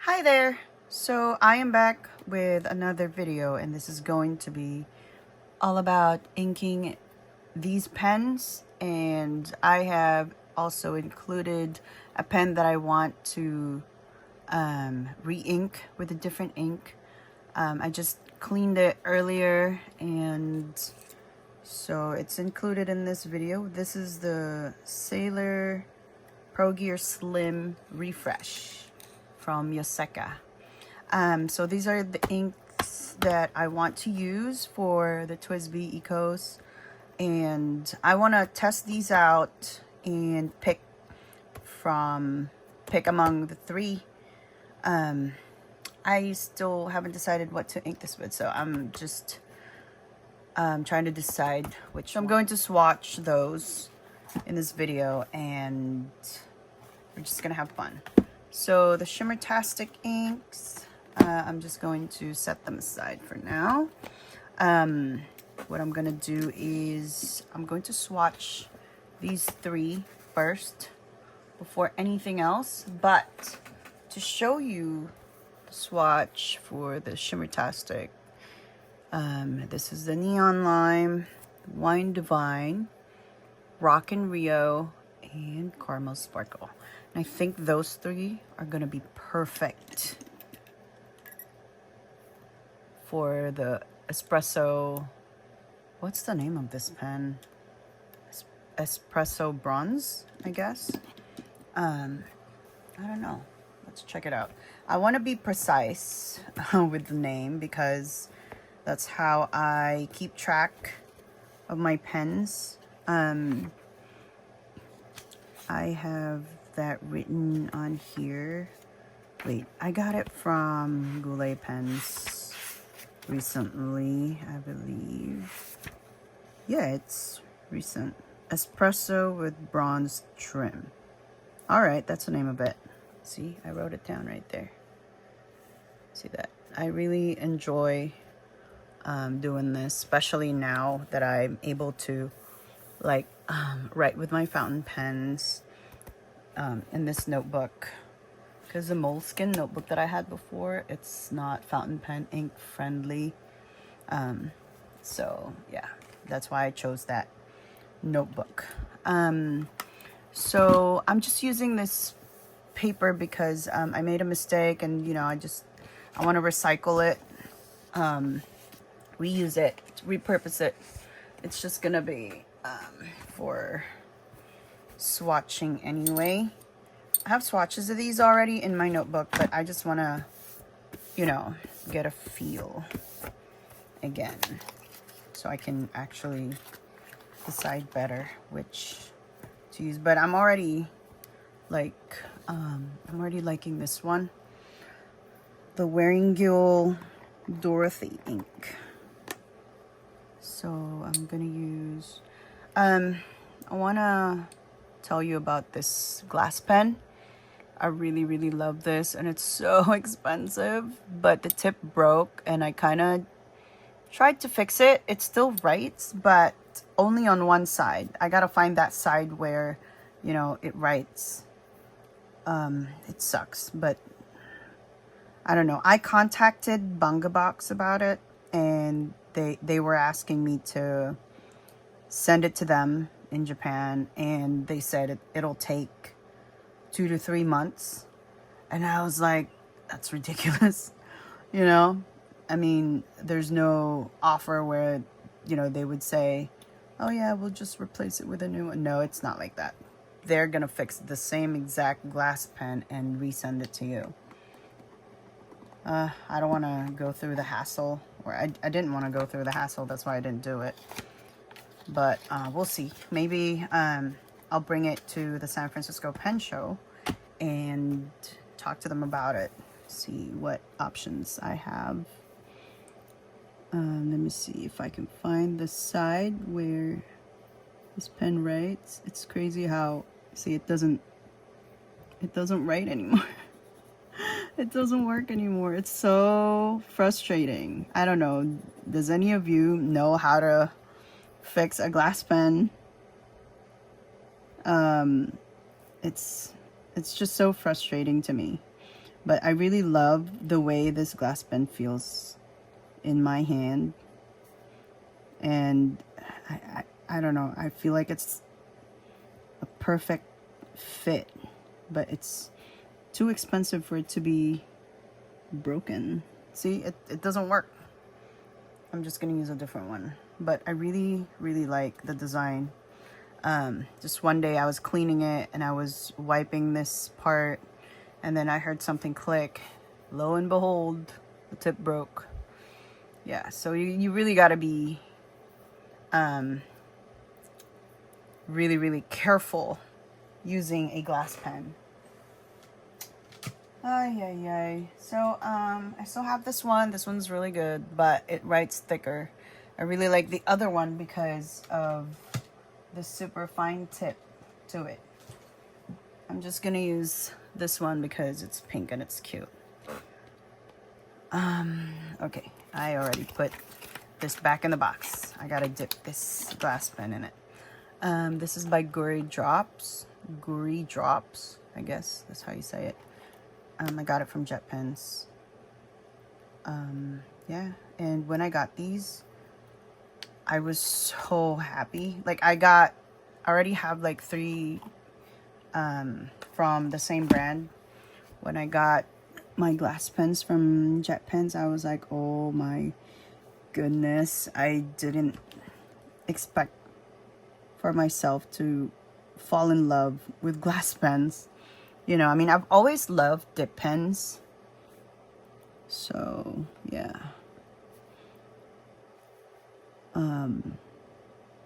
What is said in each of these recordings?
Hi there! So I am back with another video, and this is going to be all about inking these pens, and I have also included a pen that I want to re-ink with a different ink. I just cleaned it earlier, and so it's included in this video. This is the Sailor Pro Gear Slim Refresh from Yoseka. So these are the inks that I want to use for the TWSBI Ecos, and I want to test these out and pick among the three. I still haven't decided what to ink this with, so I'm just trying to decide which. So I'm going to swatch those in this video, and we're just gonna have fun. So the Shimmertastic inks, I'm just going to set them aside for now. What I'm gonna do is I'm going to swatch these three first before anything else, but to show you the swatch for the Shimmertastic, this is the Neon Lime, Wine Divine, Rockin' Rio, and Caramel Sparkle. And I think those three are gonna be perfect for the espresso. What's the name of this pen? Espresso Bronze, I guess. I don't know. Let's check it out. I want to be precise with the name because that's how I keep track of my pens. I have that written on here. Wait, I got it from Goulet Pens recently, I believe. Yeah, it's recent. Espresso with bronze trim. All right, that's the name of it. See, I wrote it down right there. See that? I really enjoy doing this, especially now that I'm able to write with my fountain pens in this notebook, because the moleskin notebook that I had before, it's not fountain pen ink friendly. So yeah, that's why I chose that notebook. So I'm just using this paper because I made a mistake, and you know, I want to recycle it, reuse it, repurpose it. It's just gonna be for swatching anyway. I have swatches of these already in my notebook, but I just want to, you know, get a feel again so I can actually decide better which to use. But I'm already liking this one, the Waringill Dorothy ink. So I'm gonna use I want to tell you about this glass pen. I really love this, and it's so expensive, but the tip broke and I kind of tried to fix it. It still writes, but only on one side. I gotta find that side where, you know, it writes. It sucks, but I don't know. I contacted Bungabox about it, and they were asking me to send it to them in Japan, and they said it'll take 2 to 3 months. And I was like, that's ridiculous. You know, I mean, there's no offer where, you know, they would say, oh yeah, we'll just replace it with a new one. No, it's not like that. They're gonna fix the same exact glass pen and resend it to you. I don't want to go through the hassle, or I didn't want to go through the hassle. That's why I didn't do it. But we'll see. Maybe I'll bring it to the San Francisco Pen Show and talk to them about it. See what options I have. Let me see if I can find the side where this pen writes. It's crazy how, see, it doesn't write anymore. It doesn't work anymore. It's so frustrating. I don't know. Does any of you know how to fix a glass pen? It's just so frustrating to me. But I really love the way this glass pen feels in my hand. And I don't know, I feel like it's a perfect fit, but it's too expensive for it to be broken. See, it doesn't work. I'm just gonna use a different one, but I really like the design. Just one day I was cleaning it and I was wiping this part, and then I heard something click. Lo and behold, the tip broke. Yeah, so you really got to be really careful using a glass pen. Ay. So I still have this one. This one's really good, but it writes thicker. I really like the other one because of the super fine tip to it. I'm just gonna use this one because it's pink and it's cute. Okay, I already put this back in the box. I gotta dip this glass pen in it. This is by Guri Drops, I guess that's how you say it. I got it from Jet Pens. Yeah, and when I got these, I was so happy. Like I already have like 3 from the same brand. When I got my glass pens from Jet Pens, I was like, oh my goodness, I didn't expect for myself to fall in love with glass pens. You know, I mean, I've always loved dip pens. So, yeah.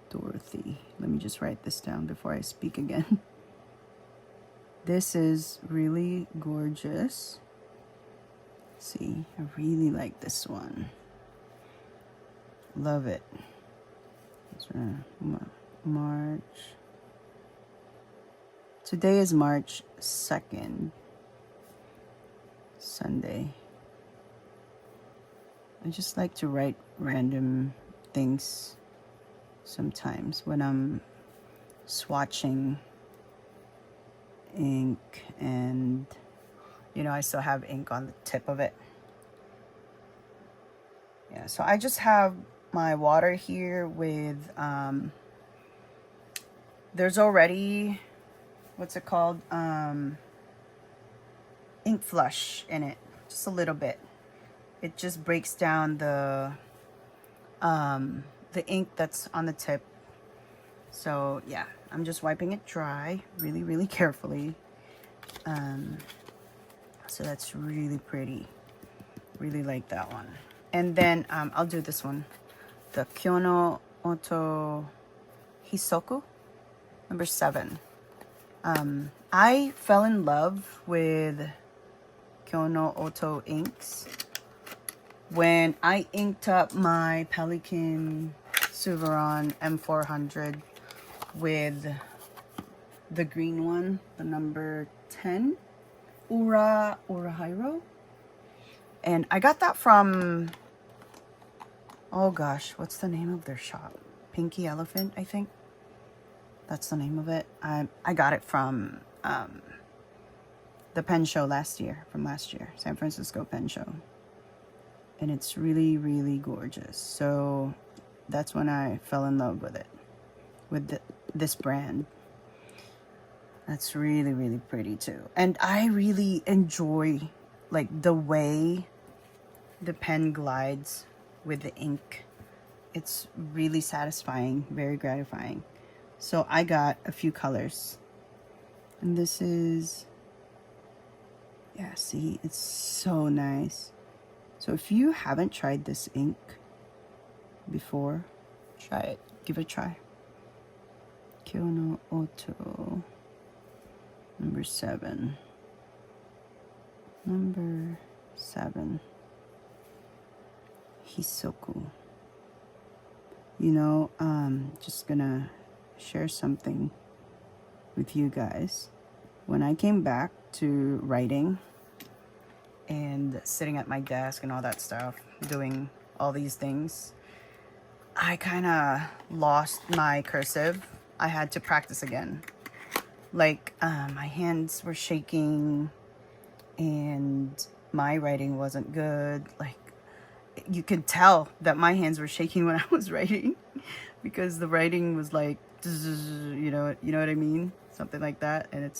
Dorothy. Let me just write this down before I speak again. This is really gorgeous. See, I really like this one. Love it. It's March. Today is March 2nd, Sunday. I just like to write random things sometimes when I'm swatching ink, and you know, I still have ink on the tip of it. Yeah, so I just have my water here with there's already, what's it called, ink flush in it, just a little bit. It just breaks down the ink that's on the tip. So yeah, I'm just wiping it dry really carefully. So that's really pretty. Really like that one. And then I'll do this one, the Kyono Oto Hisoku, number 7. I fell in love with Kyono Oto inks when I inked up my Pelikan Suveron M400 with the green one, the number 10, Urahiro. And I got that from, oh gosh, what's the name of their shop? Pinky Elephant, I think. That's the name of it. I got it from the pen show last year, San Francisco Pen Show. And it's really gorgeous. So that's when I fell in love with it, with this brand. That's really pretty too. And I really enjoy like the way the pen glides with the ink. It's really satisfying, very gratifying. So I got a few colors, and this is, yeah, see, it's so nice. So if you haven't tried this ink before, try it, give it a try. Kyono Oto, number 7. Number 7. Hisoku. You know, just gonna share something with you guys. When I came back to writing and sitting at my desk and all that stuff, doing all these things, I kind of lost my cursive. I had to practice again. Like, my hands were shaking, and and my writing wasn't good. Like, you could tell that my hands were shaking when I was writing because the writing was like, you know what I mean? Something like that. And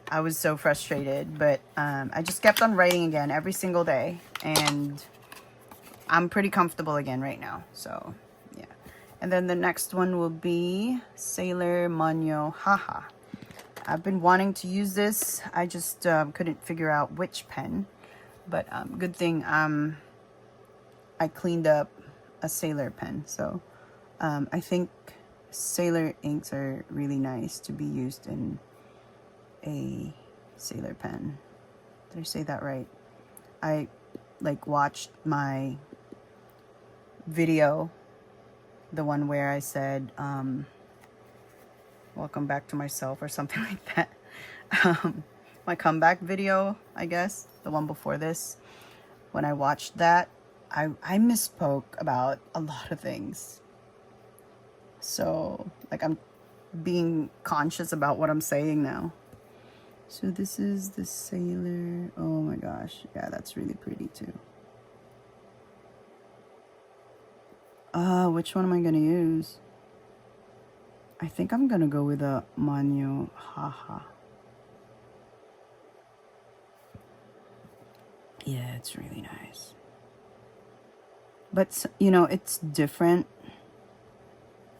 I was so frustrated, but I just kept on writing again every single day, and I'm pretty comfortable again right now. So yeah. And then the next one will be Sailor Manyo Haha. I've been wanting to use this. I just couldn't figure out which pen, but good thing I cleaned up a Sailor pen. So I think Sailor inks are really nice to be used in a Sailor pen. Did I say that right? I like watched my video, the one where I said welcome back to myself or something like that. My comeback video, I guess, the one before this. When I watched that, I misspoke about a lot of things. So like I'm being conscious about what I'm saying now. So this is the Sailor. Oh my gosh. Yeah, that's really pretty too. Which one am I going to use? I think I'm going to go with a Manyo Haha. Yeah, it's really nice. But, you know, it's different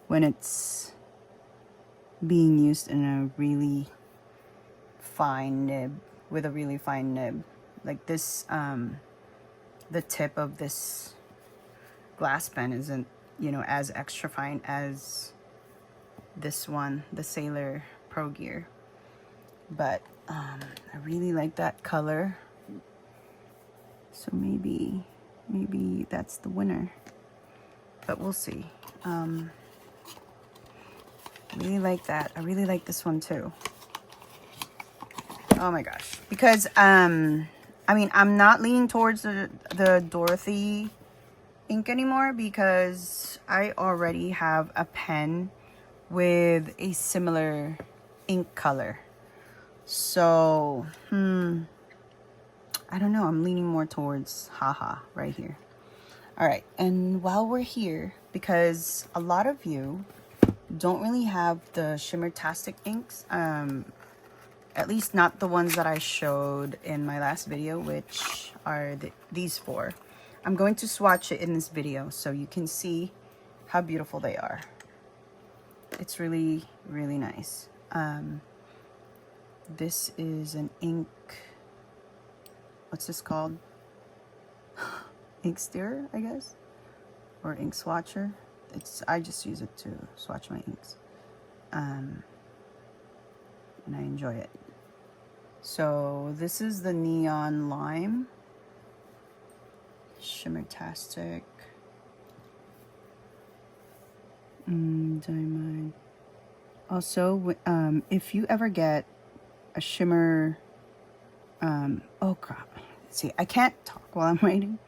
when it's being used in a really fine nib, with a really fine nib. Like this, the tip of this glass pen isn't, you know, as extra fine as this one, the Sailor Pro Gear. But I really like that color. So maybe that's the winner. But we'll see. I really like that. I really like this one too. Oh my gosh. Because I mean, I'm not leaning towards the Dorothy ink anymore because I already have a pen with a similar ink color. So, I don't know. I'm leaning more towards Haha right here. All right. And while we're here, because a lot of you don't really have the Shimmertastic inks, at least not the ones that I showed in my last video, which are these four. I'm going to swatch it in this video so you can see how beautiful they are. It's really, really nice. This is an ink, what's this called? Ink stirrer, I guess, or ink swatcher. I just use it to swatch my inks, and I enjoy it. So this is the Neon Lime Shimmertastic diamond. Also, if you ever get a shimmer, oh crap, see, I can't talk while I'm writing.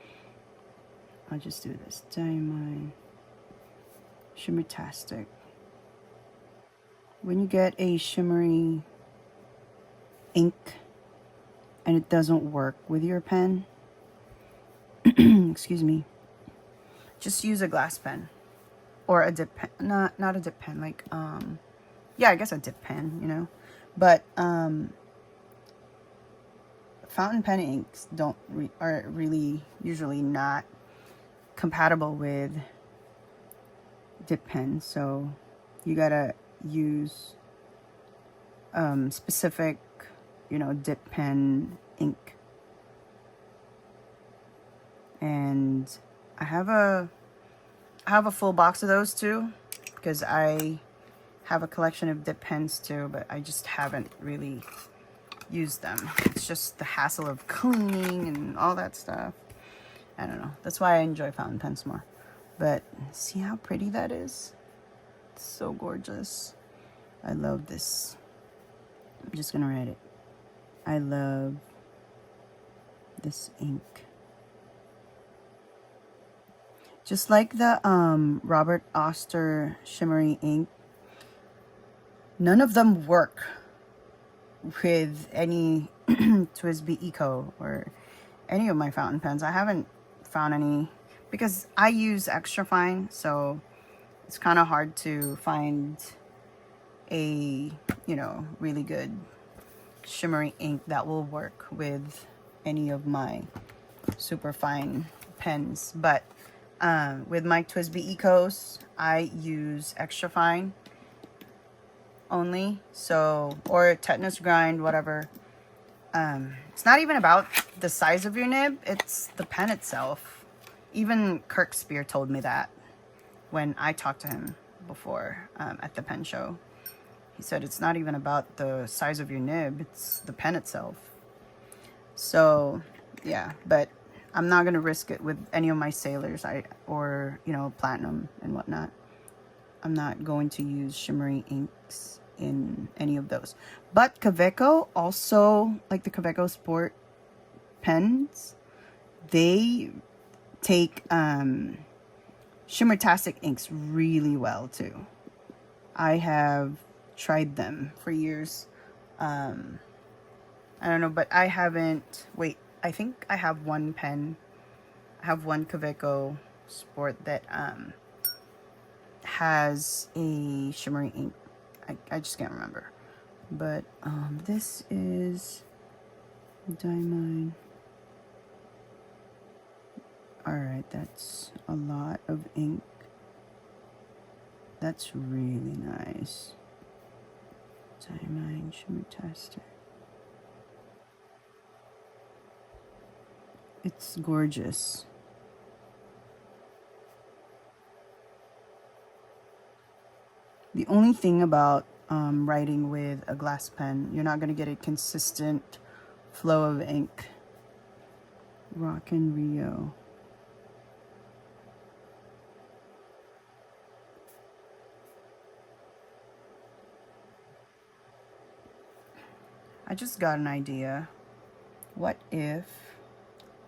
I'll just do this. Diamond Shimmertastic. When you get a shimmery ink and it doesn't work with your pen, excuse me, just use a glass pen or a dip pen. Not a dip pen, like yeah, I guess a dip pen, you know. But fountain pen inks are really usually not compatible with dip pens, so you gotta use specific, you know, dip pen ink. And I have a full box of those too, because I have a collection of dip pens too, but I just haven't really used them. It's just the hassle of cleaning and all that stuff. I don't know. That's why I enjoy fountain pens more. But see how pretty that is? It's so gorgeous. I love this. I'm just gonna write it. I love this ink. Just like the Robert Oster shimmery ink, none of them work with any TWSBI Eco or any of my fountain pens. I haven't found any because I use extra fine, so it's kind of hard to find a, you know, really good shimmery ink that will work with any of my super fine pens. But with my TWSBI Ecos, I use extra fine only, so, or tetanus grind, whatever. It's not even about the size of your nib, it's the pen itself. Even Kirk Spear told me that when I talked to him before at the pen show. He said it's not even about the size of your nib, it's the pen itself. So yeah, but I'm not gonna risk it with any of my sailors or you know, platinum and whatnot. I'm not going to use shimmery inks in any of those. But Kaweco also, like the Kaweco Sport pens, they take Shimmertastic inks really well too. I have tried them for years. I don't know, but I haven't, wait, I think I have one pen. I have one Kaweco Sport that has a shimmery ink. I just can't remember. But this is Diamine. Alright, that's a lot of ink. That's really nice. Diamine Shimmertastic. It's gorgeous. The only thing about writing with a glass pen, you're not going to get a consistent flow of ink. Rock and Rio. I just got an idea. What if,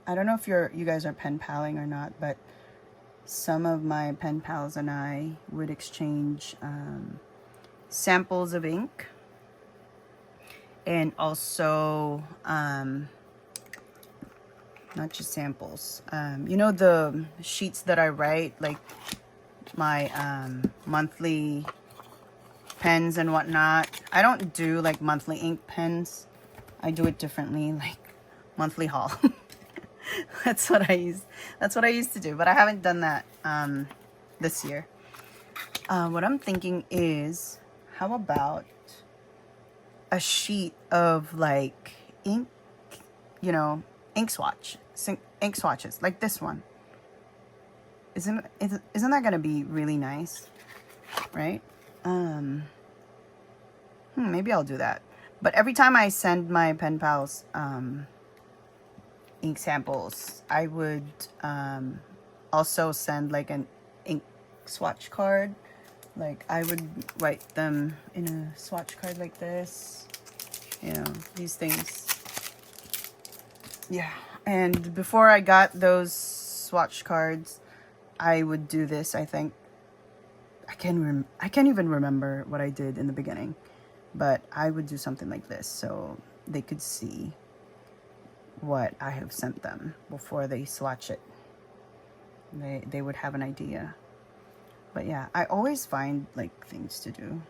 I don't know if you guys are pen paling or not, but some of my pen pals and I would exchange samples of ink, and also not just samples, you know, the sheets that I write, like my monthly pens and whatnot. I don't do like monthly ink pens. I do it differently, like monthly haul. That's what I used to do, but I haven't done that this year. What I'm thinking is, how about a sheet of like ink, you know, ink swatches like this one. Isn't that gonna be really nice, right? Maybe I'll do that. But every time I send my pen pals ink samples, I would also send like an ink swatch card. Like I would write them in a swatch card like this, you know, these things. Yeah, and before I got those swatch cards, I would do this. I think I can't even remember what I did in the beginning, but I would do something like this so they could see what I have sent them before they swatch it. They would have an idea. But yeah, I always find like things to do.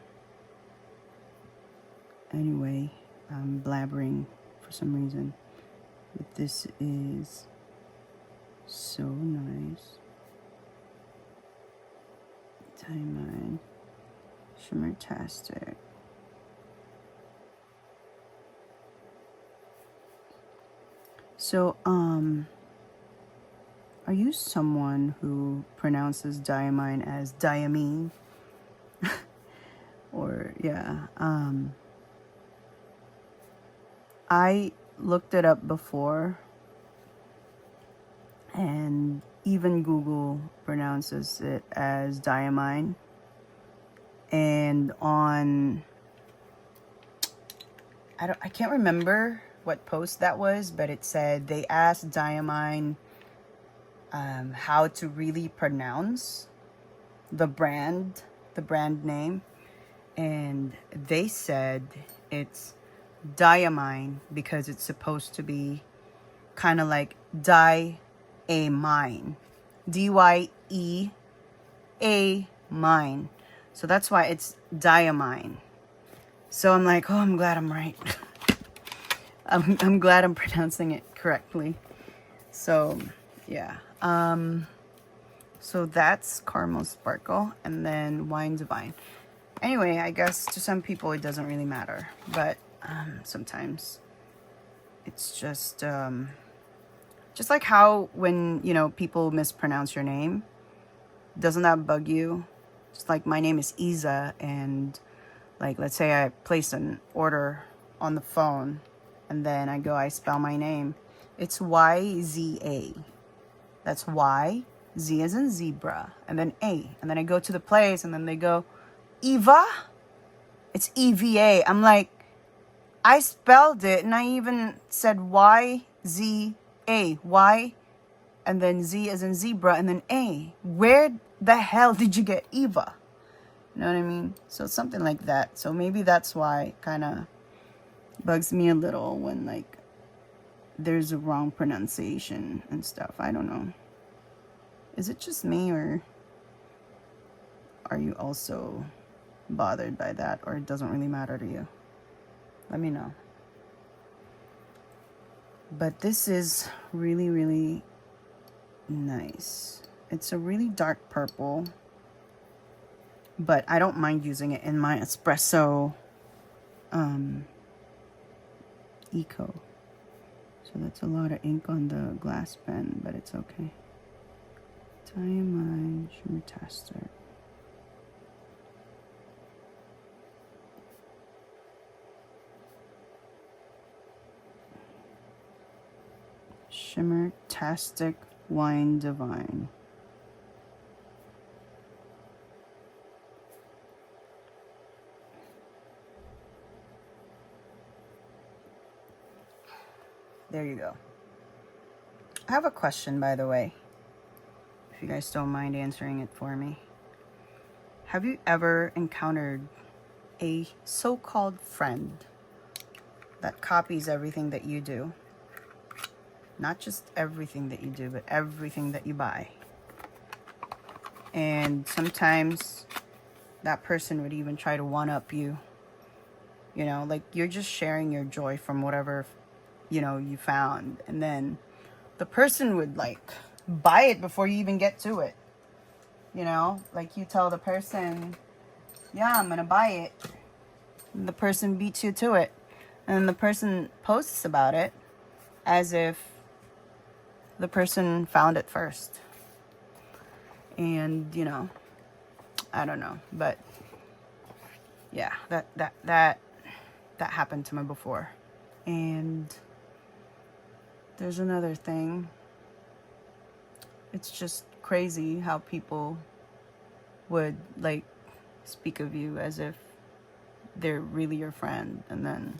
Anyway, I'm blabbering for some reason. But this is so nice. Diamine Shimmertastic. So, are you someone who pronounces diamine as diamine? Or, yeah, I looked it up before, and even Google pronounces it as diamine. And on, I can't remember what post that was, but it said they asked diamine how to really pronounce the brand name, and they said it's diamine because it's supposed to be kind of like diamine. D-Y-E-A mine. So that's why it's diamine. So I'm like, oh, I'm glad I'm right. I'm glad I'm pronouncing it correctly. So yeah. So that's Caramel Sparkle, and then Wine Divine. Anyway, I guess to some people it doesn't really matter, but sometimes it's just like how when, you know, people mispronounce your name, doesn't that bug you? Just like my name is Isa, and like, let's say I place an order on the phone, and then I spell my name. It's Y-Z-A. That's Y, Z as in zebra, and then A. And then I go to the place, and then they go, Eva? It's E-V-A. I'm like, I spelled it, and I even said Y-Z-A. Y, and then Z as in zebra, and then A. Where the hell did you get Eva? You know what I mean? So something like that. So maybe that's why it kind of bugs me a little when, like, there's a wrong pronunciation and stuff. I don't know. Is it just me, or are you also bothered by that, or it doesn't really matter to you? Let me know. But this is really, really nice. It's a really dark purple, but I don't mind using it in my espresso Eco. So that's a lot of ink on the glass pen, but it's okay. Diamine Shimmertastic. Shimmertastic Wine Divine. There you go. I have a question, by the way, if you guys don't mind answering it for me. Have you ever encountered a so-called friend that copies everything that you do? Not just everything that you do, but everything that you buy. And sometimes that person would even try to one-up you. You know, like, you're just sharing your joy from whatever, you know, you found. And then the person would, like, buy it before you even get to it. You know, like, you tell the person, yeah, I'm gonna buy it. And the person beats you to it. And then the person posts about it as if the person found it first. And, you know, I don't know, but yeah, that happened to me before. And there's another thing. It's just crazy how people would, like, speak of you as if they're really your friend, and then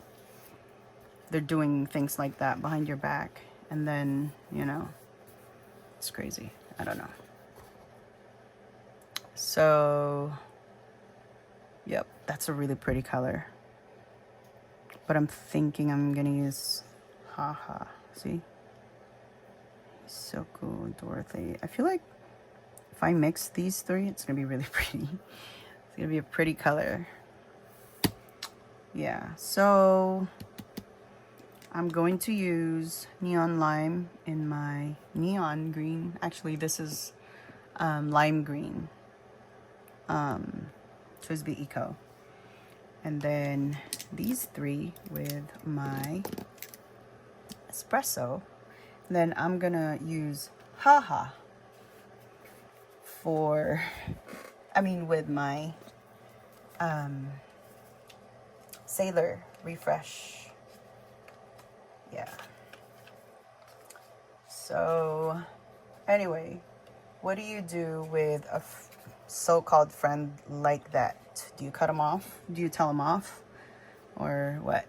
they're doing things like that behind your back. And then, you know, it's crazy. I don't know. So, yep, that's a really pretty color. But I'm thinking I'm gonna use Haha. See? So cool, Dorothy. I feel like if I mix these three, it's gonna be really pretty. It's gonna be a pretty color. Yeah, so I'm going to use Neon Lime in my neon green. Actually, this is lime green. TWSBI Eco. And then these three with my espresso. And then I'm gonna use Haha with my Sailor Refresh. Yeah. So anyway, what do you do with a so-called friend like that? Do you cut them off? Do you tell them off? Or what?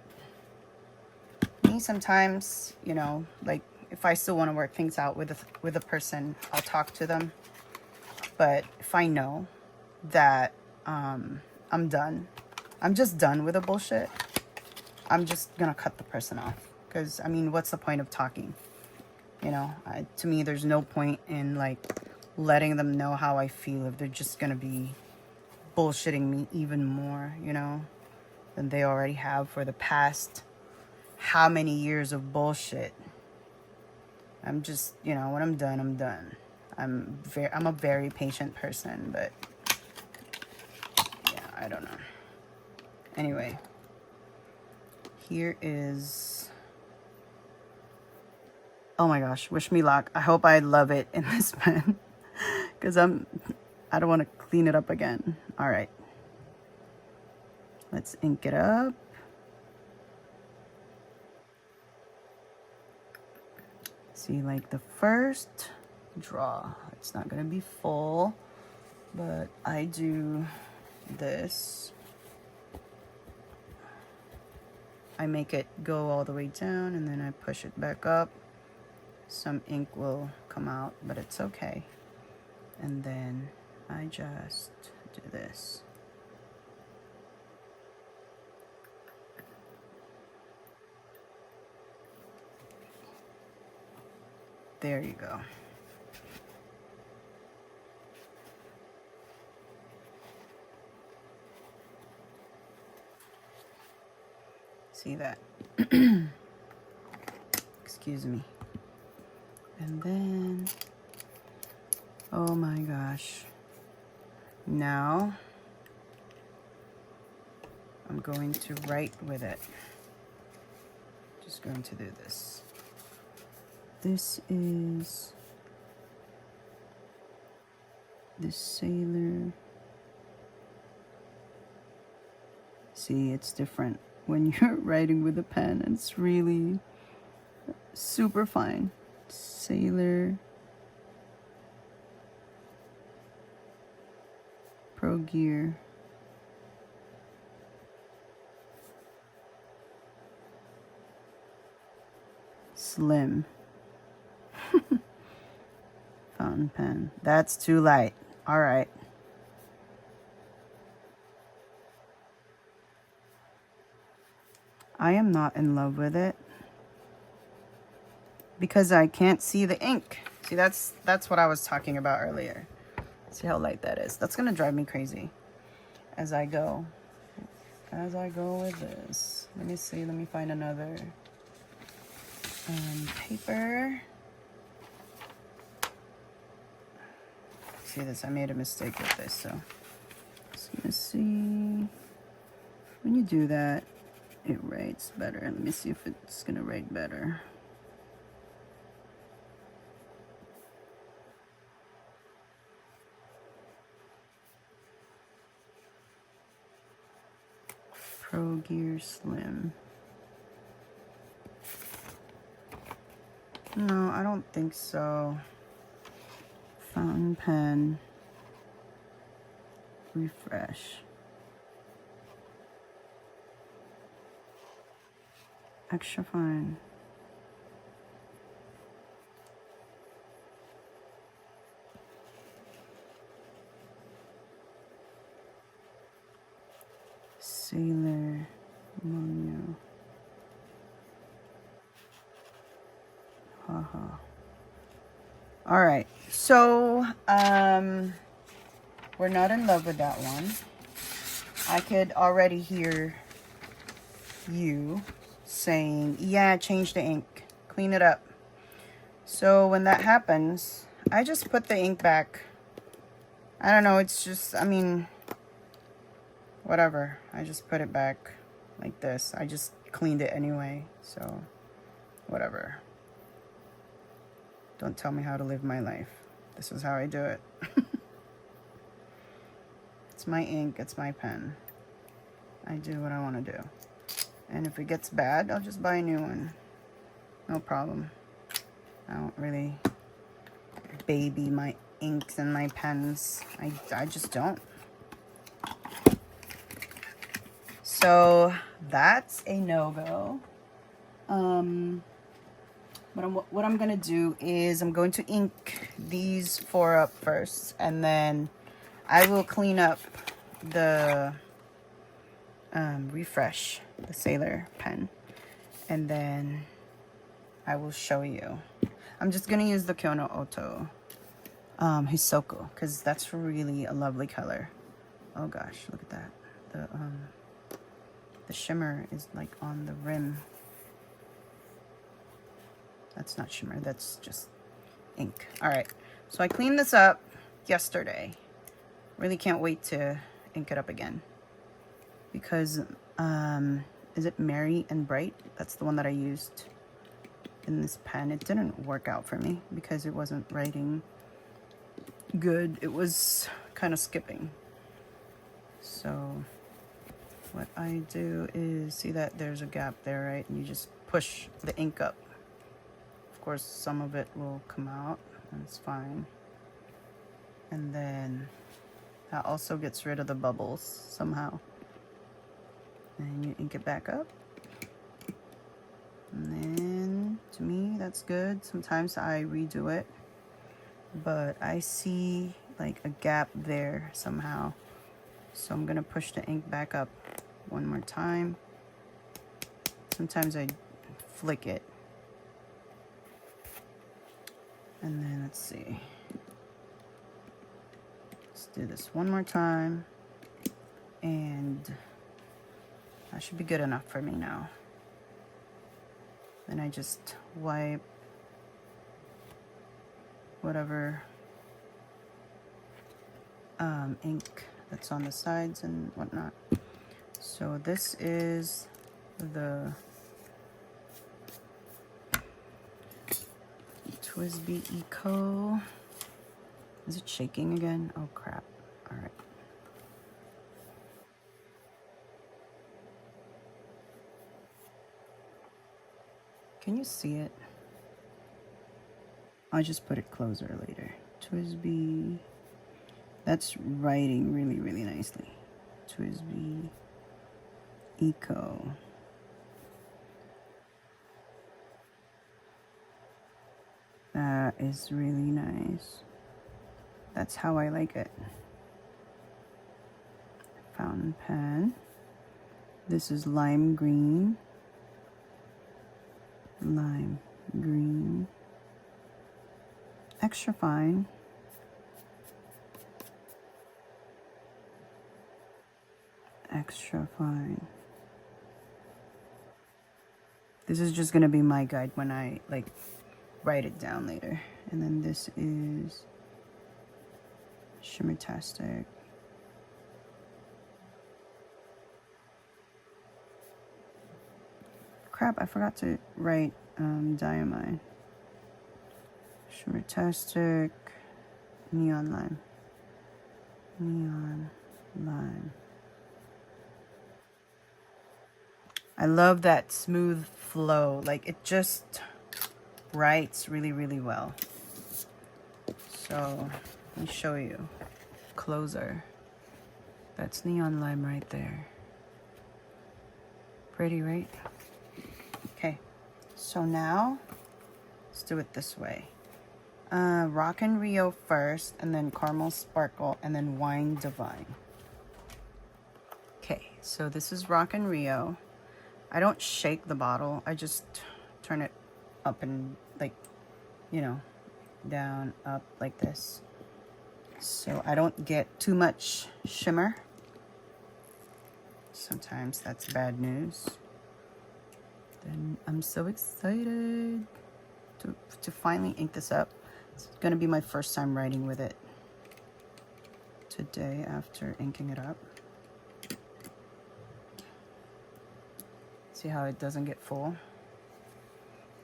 Me, sometimes, you know, like, if I still want to work things out with a person, I'll talk to them. But if I know that I'm done, I'm just done with the bullshit, I'm just gonna cut the person off. Because, I mean, what's the point of talking? You know, to me, there's no point in, like, letting them know how I feel if they're just gonna be bullshitting me even more, you know, than they already have for the past how many years of bullshit. I'm just, you know, when I'm done, I'm done. I'm a very patient person, but yeah, I don't know. Anyway, here is, oh my gosh, wish me luck. I hope I love it in this pen because I don't want to clean it up again. All right, let's ink it up. See, like the first draw, it's not gonna be full, but I do this. I make it go all the way down and then I push it back up. Some ink will come out, but it's okay. And then I just do this. There you go. See that? Excuse me. And then, oh my gosh. Now, I'm going to write with it. Just going to do this. This is the sailor. See, it's different when you're writing with a pen. It's really super fine. Sailor. Pro Gear. Slim. Fountain pen. That's too light. All right. I am not in love with it because I can't see the ink. See, that's what I was talking about earlier. See how light that is. That's gonna drive me crazy as I go with this. Let me see. Let me find another paper. See this? I made a mistake with this, so just gonna see. When you do that, it writes better. Let me see if it's gonna write better. Pro Gear Slim. No, I don't think so. Fountain pen. Refresh. Extra fine. Sailor Monyo. Haha. All right, so we're not in love with that one. I could already hear you saying, yeah, change the ink, clean it up. So when that happens, I just put the ink back. I don't know, it's just, I mean, whatever. I just put it back like this. I just cleaned it anyway, so whatever. Don't tell me how to live my life. This is how I do it. It's my ink, it's my pen. I do what I want to do. And if it gets bad, I'll just buy a new one. No problem. I don't really baby my inks and my pens. I just don't. So that's a no-go. What I'm gonna do is I'm going to ink these 4 up first, and then I will clean up the refresh the Sailor pen, and then I will show you. I'm just gonna use the Kyono Oto Hisoko, because that's really a lovely color. Oh gosh, look at that. The shimmer is like on the rim. That's not shimmer, that's just ink. All right, so I cleaned this up yesterday. Really can't wait to ink it up again, because is it Merry and Bright? That's the one that I used in this pen. It didn't work out for me because it wasn't writing good. It was kind of skipping. So what I do is, see that there's a gap there, right? And you just push the ink up. Of course, some of it will come out, that's fine. And then that also gets rid of the bubbles somehow. And you ink it back up. And then, to me, that's good. Sometimes I redo it, but I see like a gap there somehow. So I'm gonna push the ink back up one more time. Sometimes I flick it. And then let's see. Let's do this one more time. And that should be good enough for me now. Then I just wipe whatever ink that's on the sides and whatnot. So this is the TWSBI Eco. Is it shaking again? Oh crap. All right. Can you see it? I'll just put it closer later. TWSBI. That's writing really, really nicely. TWSBI Eco. That is really nice. That's how I like it. Fountain pen. This is lime green. Lime green. Extra fine. Extra fine. This is just gonna be my guide when I like write it down later. And then this is Shimmertastic. Crap, I forgot to write diamine. Shimmertastic, neon lime. Neon lime. I love that smooth flow. Like, it just writes really, really well. So let me show you closer. That's neon lime right there. Pretty, right? Okay, so now let's do it this way. Rock and Rio first, and then Caramel Sparkle, and then Wine Divine. Okay, so this is Rock and Rio. I don't shake the bottle. I just turn it up and, like, you know, down, up, like this. So I don't get too much shimmer. Sometimes that's bad news. Then I'm so excited to finally ink this up. It's gonna be my first time writing with it today after inking it up. See how it doesn't get full?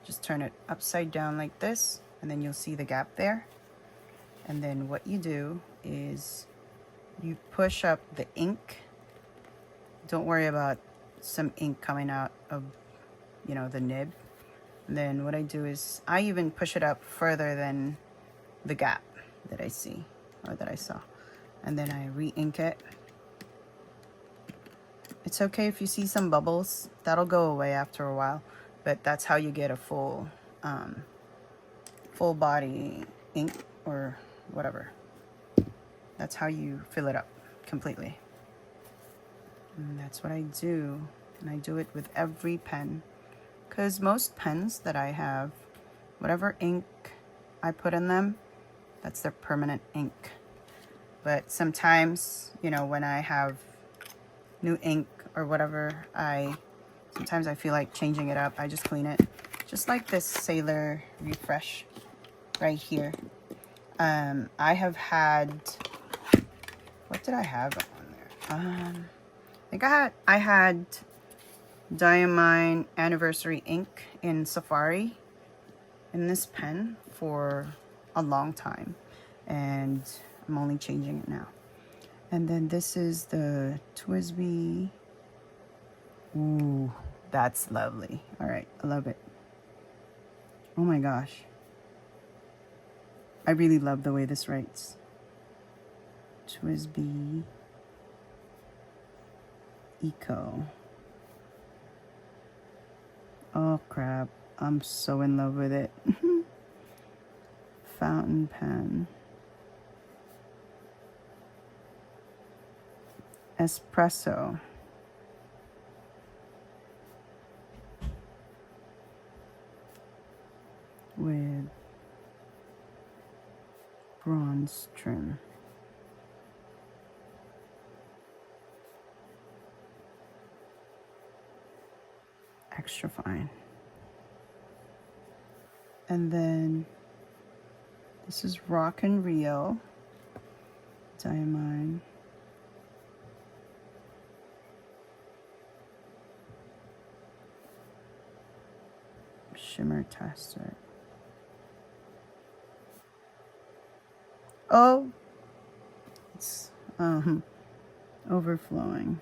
Just turn it upside down like this, and then you'll see the gap there. And then what you do is you push up the ink. Don't worry about some ink coming out of, you know, the nib. And then what I do is I even push it up further than the gap that I see, or that I saw. And then I re-ink it. It's okay if you see some bubbles. That'll go away after a while. But that's how you get a full body ink, or whatever. That's how you fill it up completely. And that's what I do. And I do it with every pen. Because most pens that I have, whatever ink I put in them, that's their permanent ink. But sometimes, you know, when I have new ink or whatever, sometimes I feel like changing it up. I just clean it. Just like this Sailor Refresh right here. I have had, what did I have on there? I think I had Diamine Anniversary ink in Safari in this pen for a long time, and I'm only changing it now. And then this is the TWSBI. Ooh, that's lovely. All right, I love it. Oh my gosh. I really love the way this writes. TWSBI Eco. Oh crap, I'm so in love with it. Fountain pen. Espresso. With bronze trim. Extra fine. And then this is Rock and Rio Diamine. Shimmertastic. Oh, it's overflowing.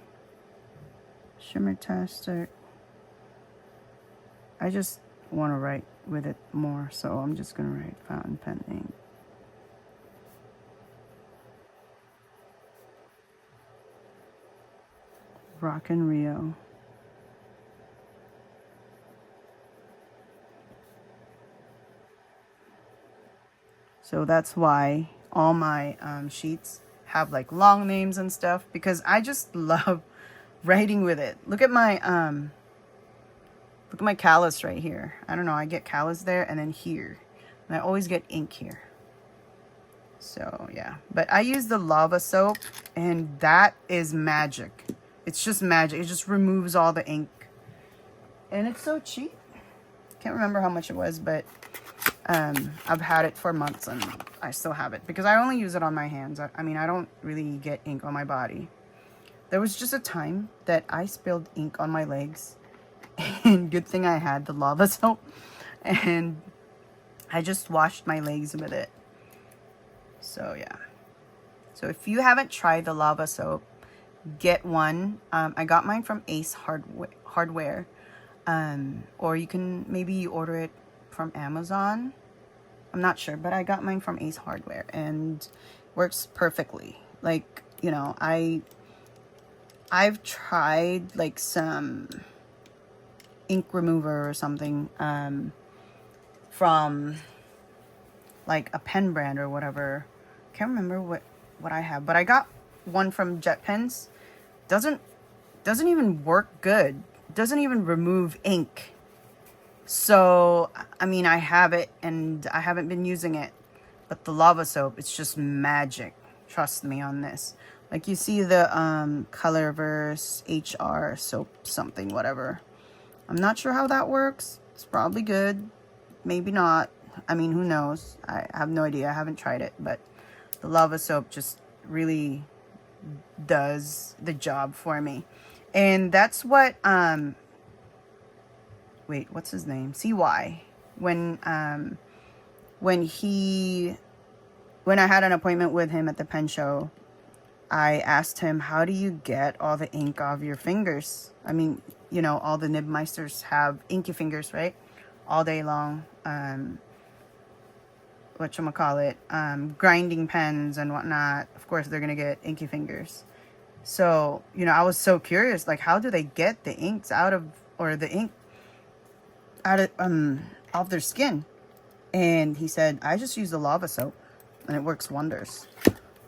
Shimmertastic. I just want to write with it more, so I'm just going to write fountain pen ink. Rock and Rio. So that's why all my sheets have like long names and stuff, because I just love writing with it. Look at my callus right here. I don't know, I get callus there and then here. And I always get ink here. So yeah, but I use the lava soap, and that is magic. It's just magic. It just removes all the ink. And it's so cheap. Can't remember how much it was, but I've had it for months and I still have it because I only use it on my hands. I mean, I don't really get ink on my body. There was just a time that I spilled ink on my legs, and good thing I had the lava soap, and I just washed my legs with it. So yeah. So if you haven't tried the lava soap, get one. I got mine from Ace Hardware. Or you can maybe order it from Amazon. I'm not sure, but I got mine from Ace Hardware and works perfectly. Like, you know, I've tried like some ink remover or something from like a pen brand or whatever. Can't remember what I have, but I got one from Jet Pens. Doesn't even work good. Doesn't even remove ink. So I mean, I have it and I haven't been using it, but the lava soap, it's just magic. Trust me on this. Like you see the Colorverse HR soap something, whatever. I'm not sure how that works. It's probably good, maybe not. I mean, who knows? I have no idea. I haven't tried it, but the lava soap just really does the job for me. And that's what wait, what's his name? CY. When I had an appointment with him at the pen show, I asked him, how do you get all the ink off your fingers? I mean, you know, all the Nibmeisters have inky fingers, right? All day long. Whatchamacallit, grinding pens and whatnot. Of course, they're going to get inky fingers. So, you know, I was so curious, like, how do they get the inks out of, or the ink out of, off their skin? And he said, I just use the lava soap and it works wonders.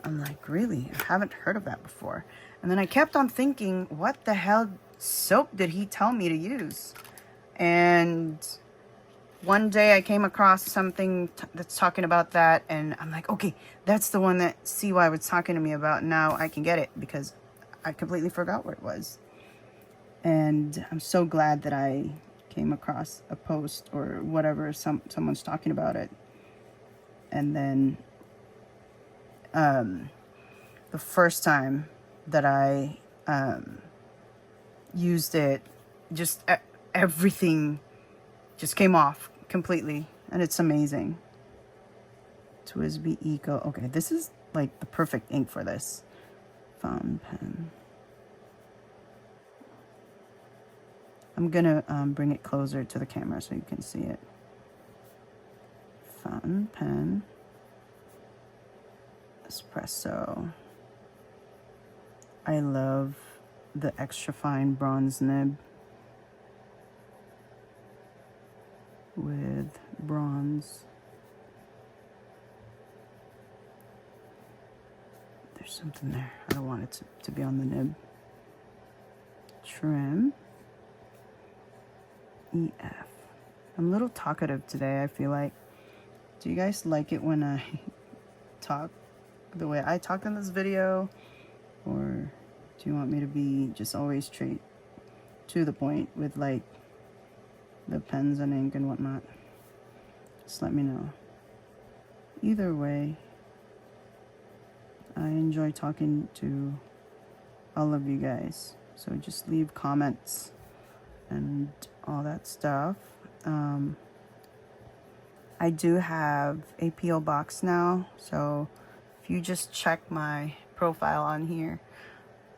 I'm like, really? I haven't heard of that before. And then I kept on thinking, what the hell soap did he tell me to use? And one day I came across something that's talking about that, and I'm like, okay, that's the one that CY was talking to me about. Now I can get it because I completely forgot what it was. And I'm so glad that I came across a post or whatever, someone's talking about it. And then the first time that I used it, just everything just came off completely, and it's amazing. TWSBI Eco. Okay, this is like the perfect ink for this. Fountain pen. I'm gonna bring it closer to the camera so you can see it. Fountain pen. Espresso. I love the extra fine bronze nib with bronze. There's something there. I don't want it to be on the nib. Trim. EF. I'm a little talkative today, I feel like. Do you guys like it when I talk the way I talk in this video? Or do you want me to be just always straight to the point with like the pens and ink and whatnot? Just let me know. Either way, I enjoy talking to all of you guys. So just leave comments and all that stuff. I do have a P.O. box now, so if you just check my profile on here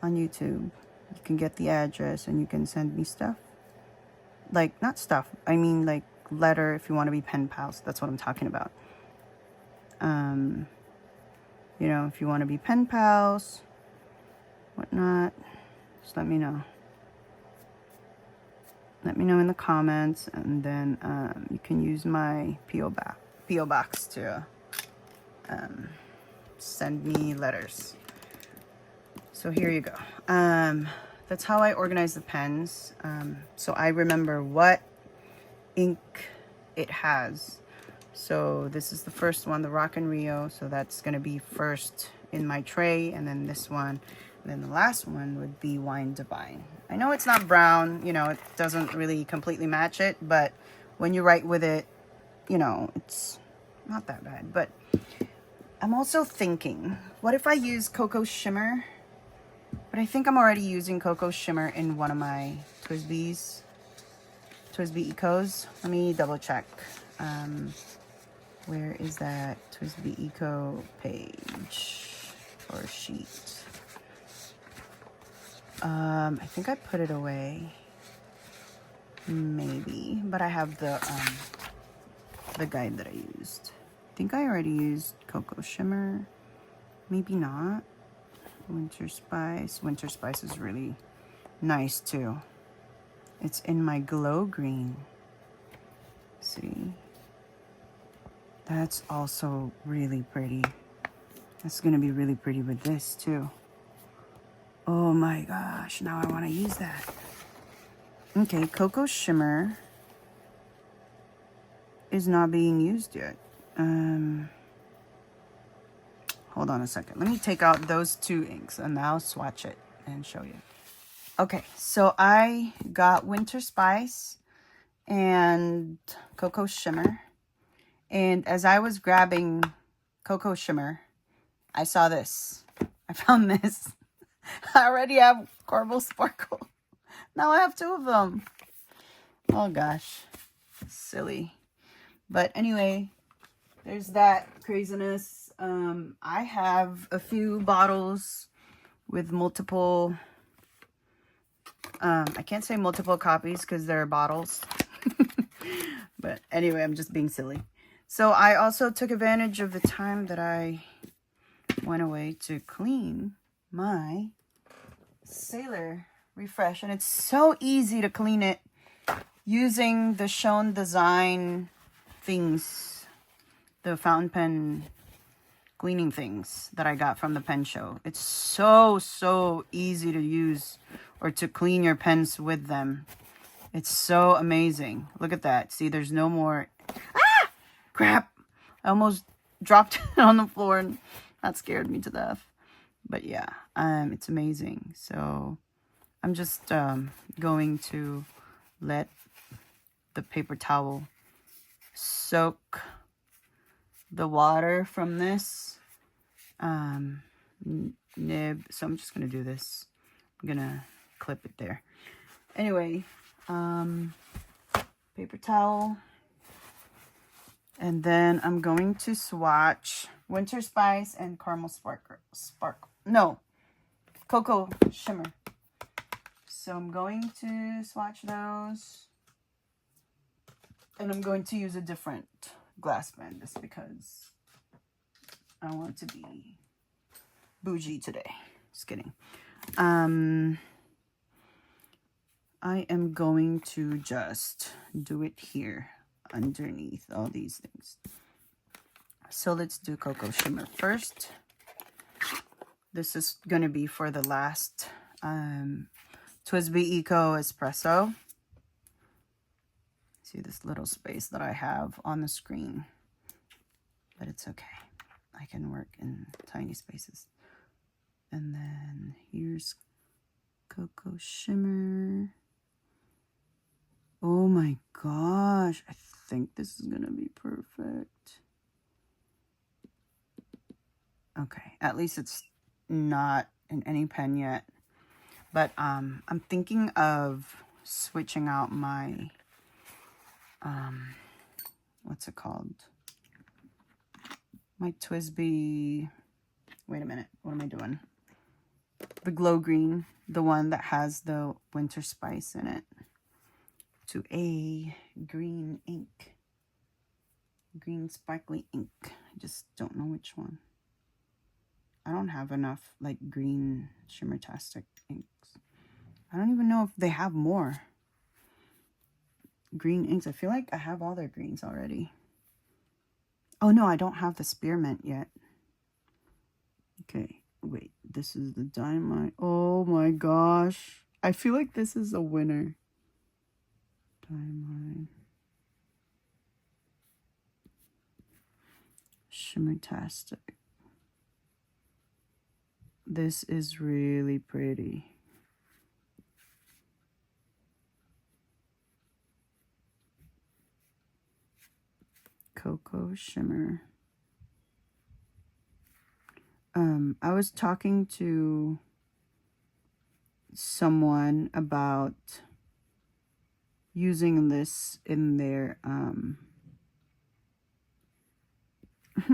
on YouTube, you can get the address and you can send me stuff. Like, not stuff, I mean like letter if you want to be pen pals. That's what I'm talking about. You know, if you want to be pen pals, whatnot, just let me know. Let me know in the comments, and then you can use my P.O. box to send me letters. So here you go. That's how I organize the pens. So I remember what ink it has. So this is the first one, the Rock and Rio. So that's going to be first in my tray, and then this one. And then the last one would be Wine Divine. I know it's not brown, you know, it doesn't really completely match it, but when you write with it, you know, it's not that bad. But I'm also thinking, what if I use Cocoa Shimmer? But I think I'm already using Cocoa Shimmer in one of my TWSBI Ecos. Let me double check. Where is that TWSBI Eco page or sheet? I think I put it away, maybe, but I have the guide that I used. I think I already used Cocoa Shimmer, maybe not. Winter Spice. Winter Spice is really nice too. It's in my Glow Green. See? That's also really pretty. That's gonna be really pretty with this too. Oh my gosh, now I want to use that. Okay, Cocoa Shimmer is not being used yet. Hold on a second. Let me take out those two inks and I'll swatch it and show you. Okay, so I got Winter Spice and Cocoa Shimmer. And as I was grabbing Cocoa Shimmer, I saw this. I found this. I already have Corbel Sparkle. Now I have two of them. Oh gosh. Silly. But anyway, there's that craziness. I have a few bottles with multiple, I can't say multiple copies because they're bottles. But anyway, I'm just being silly. So I also took advantage of the time that I went away to clean my Sailor Refresh, and it's so easy to clean it using the Shown Design things, the fountain pen cleaning things that I got from the pen show. It's so easy to use or to clean your pens with them. It's so amazing. Look at that. See, there's no more. Ah! Crap. I almost dropped it on the floor and that scared me to death. But yeah, it's amazing. So I'm just going to let the paper towel soak the water from this nib. So I'm just going to do this. I'm going to clip it there. Anyway, paper towel. And then I'm going to swatch Winter Spice and Caramel Cocoa Shimmer. So I'm going to swatch those. And I'm going to use a different glass pen just because I want to be bougie today. Just kidding. I am going to just do it here underneath all these things. So let's do Cocoa Shimmer first. This is going to be for the last TWSBI Eco Espresso. See this little space that I have on the screen, but it's okay. I can work in tiny spaces. And then here's Cocoa Shimmer. Oh my gosh, I think this is gonna be perfect. Okay, at least it's not in any pen yet. But I'm thinking of switching out my what's it called? My TWSBI, wait a minute, what am I doing? The Glow Green, the one that has the Winter Spice in it, to a green ink. Green sparkly ink. I just don't know which one. I don't have enough like green Shimmertastic inks. I don't even know if they have more green inks. I feel like I have all their greens already. Oh no, I don't have the spearmint yet. Okay, wait, this is the Dynamite. Oh my gosh, I feel like this is a winner. Dynamite. Shimmertastic. This is really pretty. Cocoa Shimmer. I was talking to someone about using this in their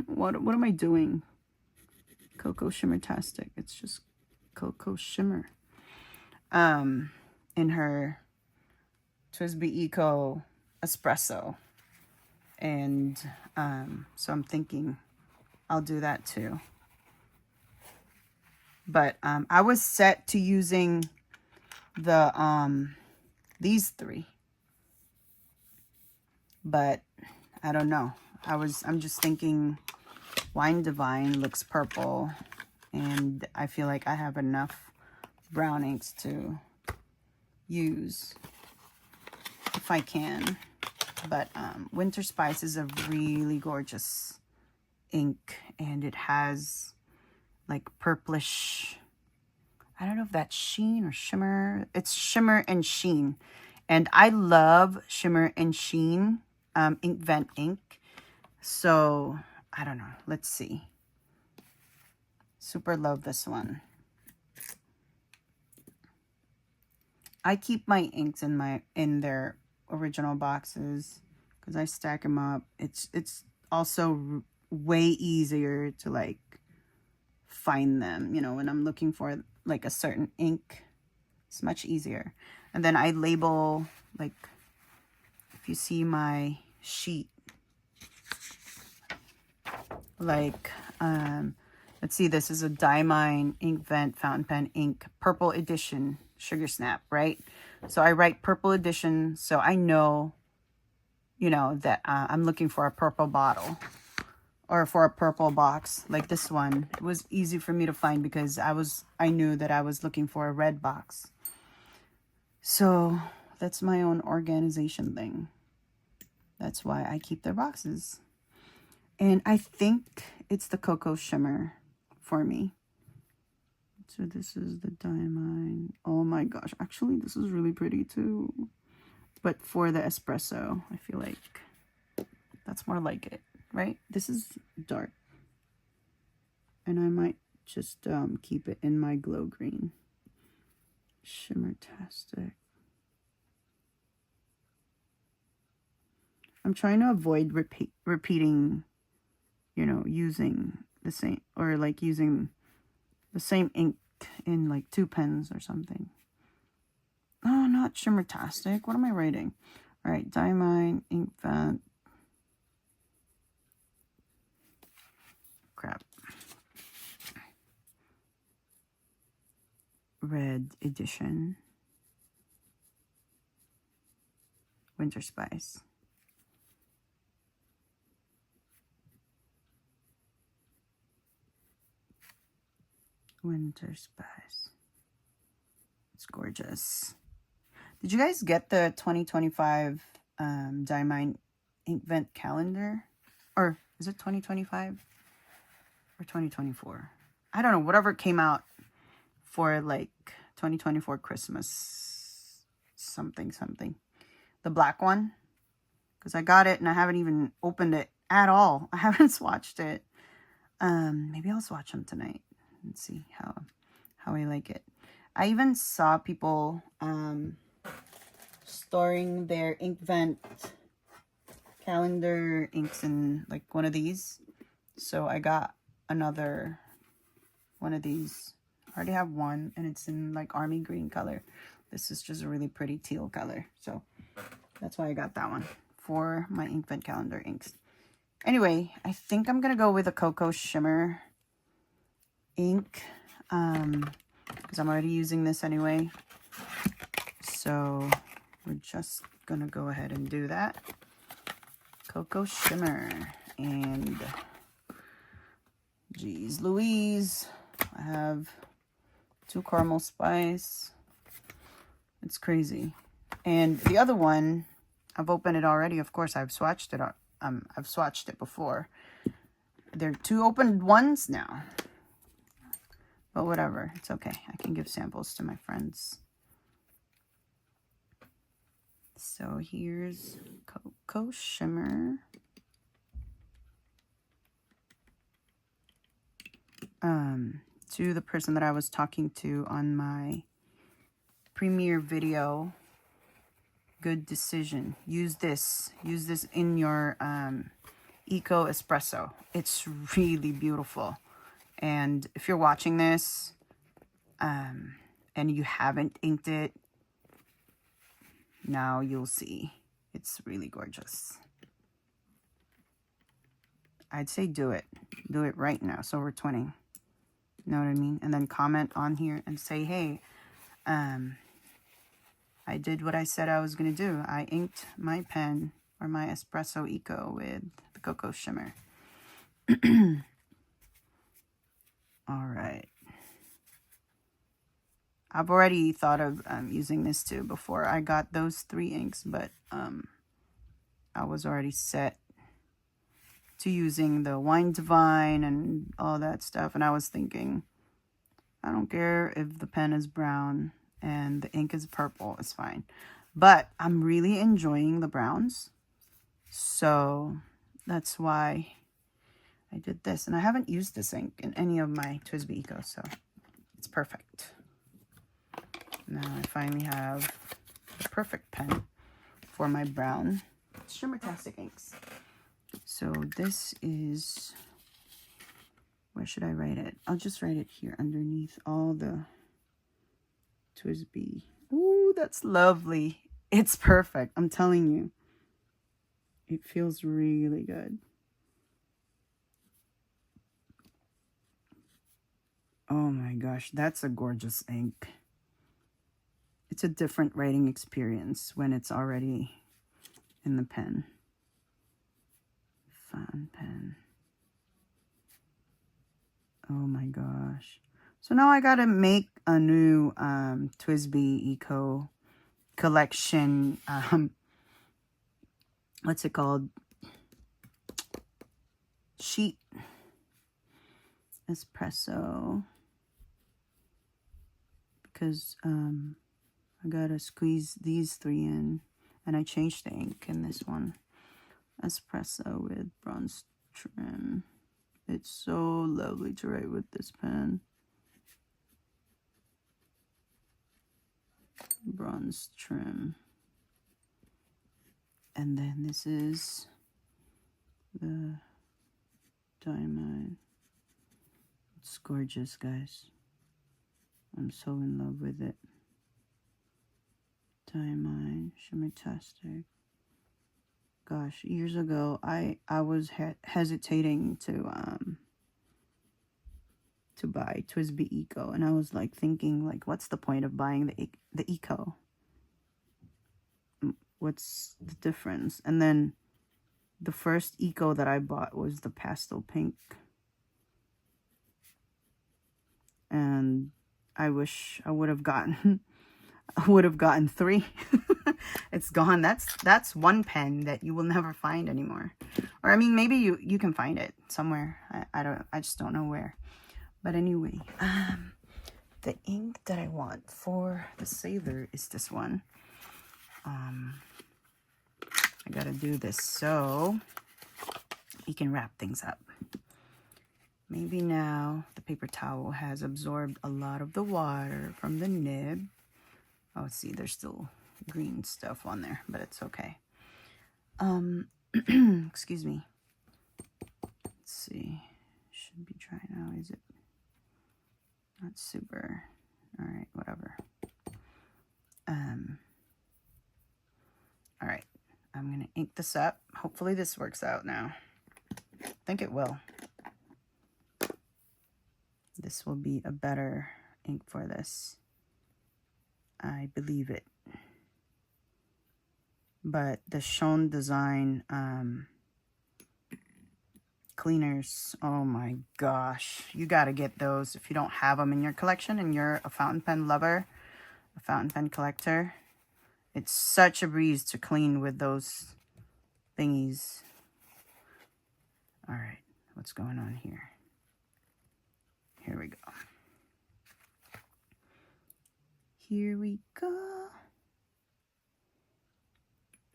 what am I doing? Cocoa Shimmertastic. It's just Cocoa Shimmer. In her TWSBI Eco Espresso. And so I'm thinking I'll do that too. But I was set to using the these three. But I don't know. I'm just thinking Wine Divine looks purple, and I feel like I have enough brown inks to use if I can. But Winter Spice is a really gorgeous ink, and it has like purplish, I don't know if that's sheen or shimmer. It's shimmer and sheen, and I love shimmer and sheen Inkvent ink. So I don't know, let's see. Super love this one. I keep my inks in their original boxes because I stack them up. It's also way easier to like find them, you know, when I'm looking for like a certain ink. It's much easier. And then I label, like, if you see my sheet, like let's see, this is a Diamine Inkvent fountain pen ink purple edition Sugar Snap, right? So I write purple edition, so I know, you know, that I'm looking for a purple bottle, or for a purple box like this one. It was easy for me to find because I knew that I was looking for a red box. So that's my own organization thing. That's why I keep their boxes. And I think it's the Cocoa Shimmer for me. So this is the diamond. Oh my gosh. Actually, this is really pretty too. But for the espresso, I feel like that's more like it, right? This is dark. And I might just keep it in my glow green. Shimmertastic. I'm trying to avoid repeating, you know, using the same, or like using the same ink in like 2 pens or something. Oh, not Shimmertastic. What am I writing? All right, Diamine, Ink Vent. Crap. Red Edition. Winter Spice. Winter Spice. It's gorgeous. Did you guys get the 2025 Diamine Ink Vent calendar? Or is it 2025 or 2024? I don't know. Whatever came out for like 2024 Christmas something. The black one. Because I got it and I haven't even opened it at all. I haven't swatched it. Maybe I'll swatch them tonight and see how I like it. I even saw people storing their ink vent calendar inks in like one of these. So I got another one of these. I already have one and it's in like army green color. This is just a really pretty teal color. So that's why I got that one for my ink vent calendar inks. Anyway, I think I'm going to go with a Cocoa Shimmer ink. Because I'm already using this anyway. So we're just gonna go ahead and do that. Cocoa Shimmer. And geez Louise, I have 2 caramel spice. It's crazy. And the other one, I've opened it already. Of course, I've swatched it. I've swatched it before. There are 2 opened ones now. But whatever, it's okay. I can give samples to my friends. So here's Cocoa Shimmer. To the person that I was talking to on my premiere video, good decision. Use this in your Eco Espresso. It's really beautiful. And if you're watching this and you haven't inked it, now you'll see. It's really gorgeous. I'd say do it. Do it right now. So we're 20. You know what I mean? And then comment on here and say, hey, I did what I said I was going to do. I inked my pen or my Espresso Eco with the Cocoa Shimmer. All right. I've already thought of using this too before I got those 3 inks, but I was already set to using the Wine Divine and all that stuff. And I was thinking, I don't care if the pen is brown and the ink is purple, it's fine. But I'm really enjoying the browns. So that's why I did this. And I haven't used this ink in any of my TWSBI Eco, so it's perfect. Now I finally have the perfect pen for my brown Shimmertastic inks. So this is, where should I write it? I'll just write it here underneath all the TWSBI. Ooh, that's lovely. It's perfect. I'm telling you. It feels really good. Oh my gosh, that's a gorgeous ink. It's a different writing experience when it's already in the pen. Fan pen. Oh my gosh. So now I gotta make a new TWSBI Eco collection, what's it called? Sheet. Espresso. Because I gotta squeeze these 3 in. And I changed the ink in this one. Espresso with bronze trim. It's so lovely to write with this pen. Bronze trim. And then this is the diamond. It's gorgeous, guys. I'm so in love with it. Diamond, Shimmertastic. Gosh, years ago, I was hesitating to buy TWSBI Eco, and I was like thinking, like, what's the point of buying the Eco? What's the difference? And then the first Eco that I bought was the pastel pink, and I wish I would have gotten gotten 3. It's gone. That's one pen that you will never find anymore. Or I mean, maybe you can find it somewhere. I just don't know where. But anyway, the ink that I want for the sailor is this one. I gotta do this so we can wrap things up. Maybe now the paper towel has absorbed a lot of the water from the nib. Oh, see, there's still green stuff on there, but it's okay. Excuse me. Let's see. Should be dry now, is it? Not super. All right, whatever. All right, I'm gonna ink this up. Hopefully this works out now. I think it will. This will be a better ink for this. I believe it. But the Shown Design cleaners, oh my gosh, you gotta get those if you don't have them in your collection and you're a fountain pen lover, a fountain pen collector. It's such a breeze to clean with those thingies. All right, what's going on here? Here we go. Here we go.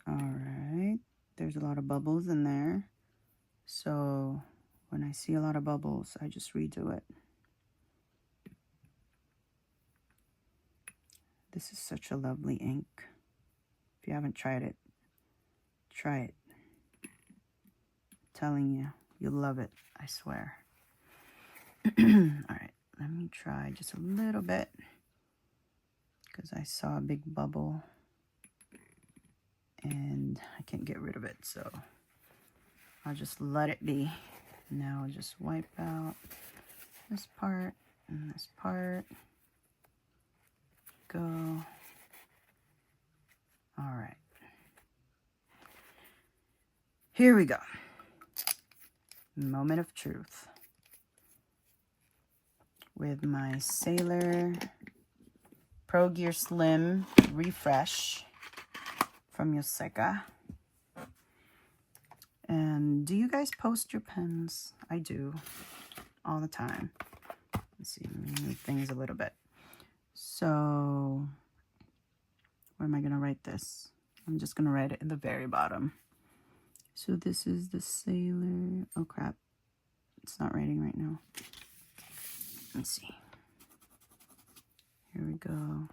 All right, there's a lot of bubbles in there. So when I see a lot of bubbles, I just redo it. This is such a lovely ink. If you haven't tried it, try it. I'm telling you, you'll love it, I swear. All right, let me try just a little bit because I saw a big bubble and I can't get rid of it, so I'll just let it be. Now I'll just wipe out this part and this part. Go. All right. Here we go. Moment of truth. With my Sailor Pro Gear Slim Refresh from Yoseka. And do you guys post your pens? I do. All the time. Let's see, let me move things a little bit. So, where am I going to write this? I'm just going to write it in the very bottom. So this is the Sailor. Oh crap. It's not writing right now. Let's see. Here we go.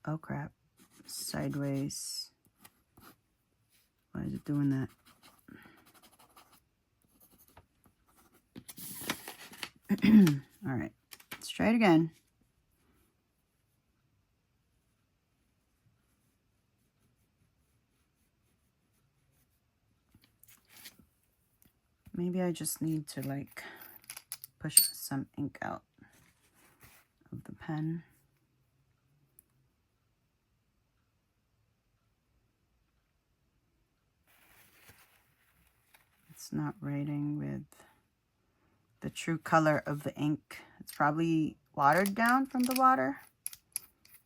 Oh crap. Sideways. Why is it doing that? All right. Let's try it again. Maybe I just need to like push some ink out of the pen. It's not writing with the true color of the ink. It's probably watered down from the water,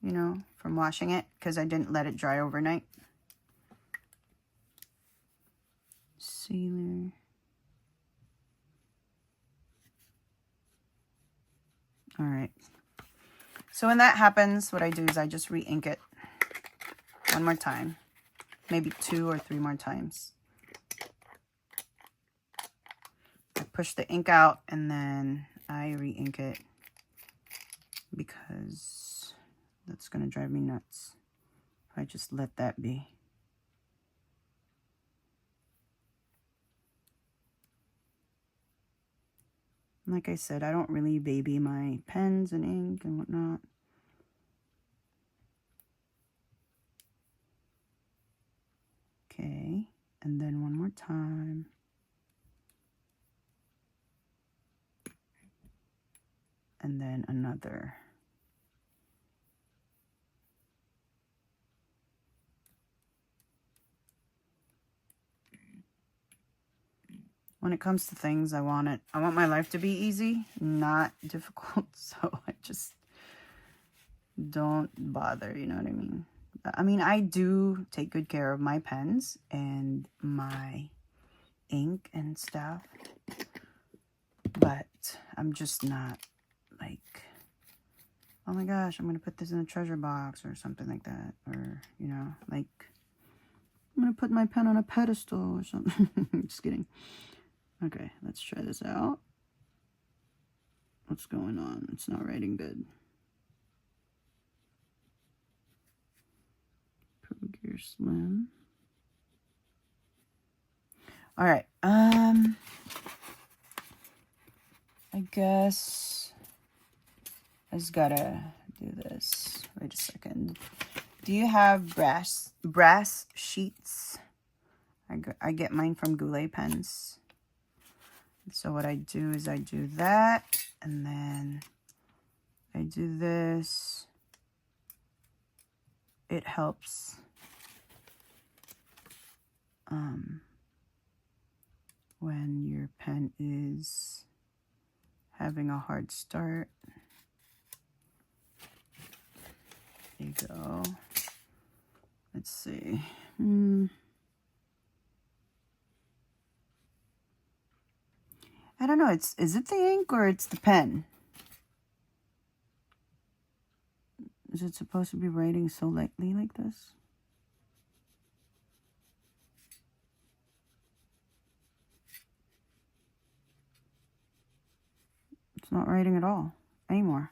you know, from washing it, because I didn't let it dry overnight. Sailor. All right. So when that happens, what I do is I just re-ink it one more time, maybe 2 or 3 more times. I push the ink out and then I re-ink it because that's going to drive me nuts if I just let that be. Like I said, I don't really baby my pens and ink and whatnot. Okay, and then one more time. And then another. When it comes to things, I want my life to be easy, not difficult. So I just don't bother, you know what I mean? I mean, I do take good care of my pens and my ink and stuff, but I'm just not like, oh my gosh, I'm going to put this in a treasure box or something like that. Or, you know, like, I'm going to put my pen on a pedestal or something. Just kidding. Okay, let's try this out. What's going on? It's not writing good. Pro Gear Slim. All right. I guess I just gotta do this. Wait a second. Do you have brass sheets? I get mine from Goulet pens. So what I do is I do that, and then I do this. It helps when your pen is having a hard start. There you go. Let's see. I don't know. Is it the ink or it's the pen? Is it supposed to be writing so lightly like this? It's not writing at all anymore.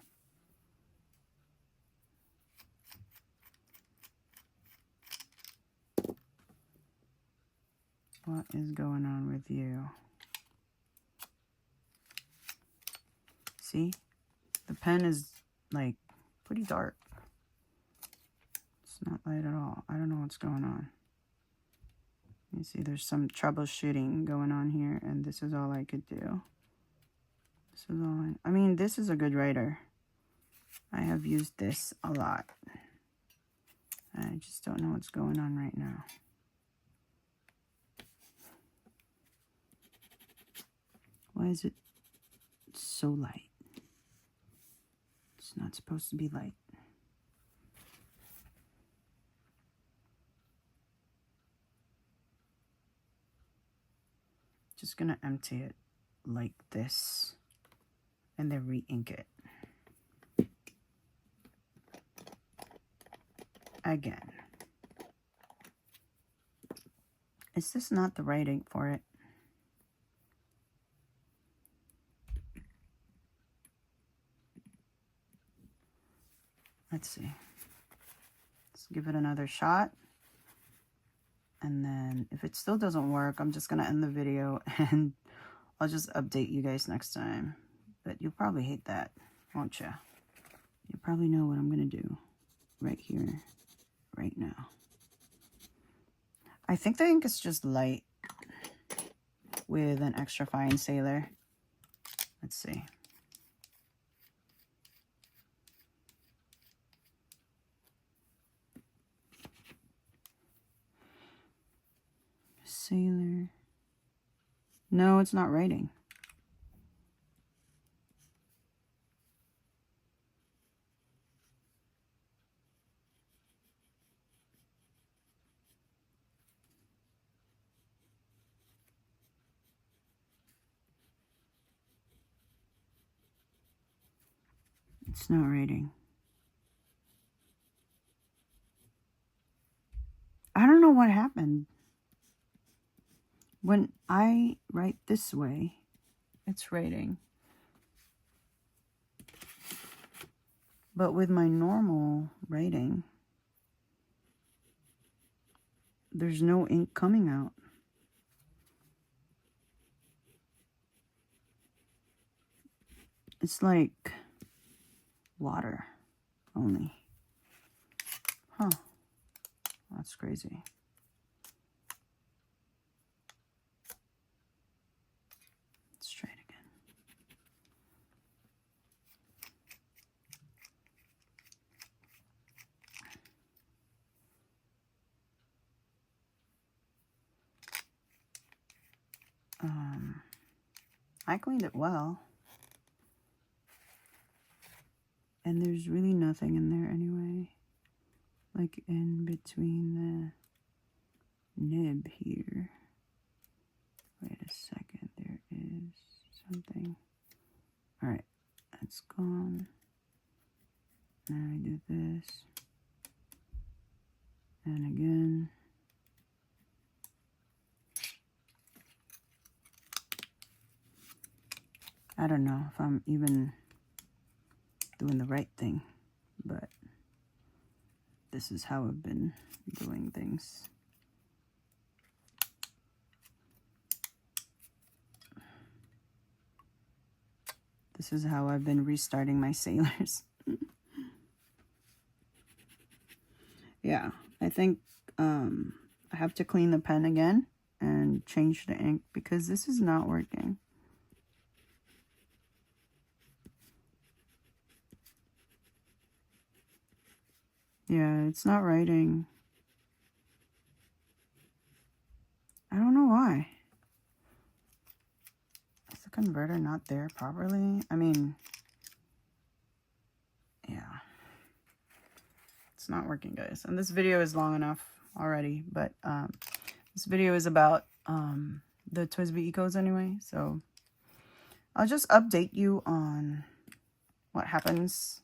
What is going on with you? See? The pen is like pretty dark. It's not light at all. I don't know what's going on. You see there's some troubleshooting going on here, and this is all I could do. This is all I mean, this is a good writer. I have used this a lot. I just don't know what's going on right now. Why is it so light? It's not supposed to be light. Just gonna empty it like this and then re-ink it again. Is this not the right ink for it? Let's see. Let's give it another shot. And then if it still doesn't work, I'm just going to end the video and I'll just update you guys next time. But you'll probably hate that, won't you? You probably know what I'm going to do right here, right now. I think the ink is just light with an extra fine sailor. Let's see. Sailor. No, it's not writing. It's not writing. I don't know what happened. When I write this way, it's writing. But with my normal writing, there's no ink coming out. It's like water only. Huh. That's crazy. Let's try it again. I cleaned it well. And there's really nothing in there anyway. Like in between the nib here. Wait a second, there is something. Alright, that's gone. Now I do this. And again. I don't know if I'm even doing the right thing, but this is how I've been doing things. This is how I've been restarting my sailors. Yeah, I think I have to clean the pen again and change the ink because this is not working. Yeah, it's not writing. I don't know why. Is the converter not there properly? I mean, yeah. It's not working, guys. And this video is long enough already, but this video is about the TWSBI Ecos anyway, so I'll just update you on what happens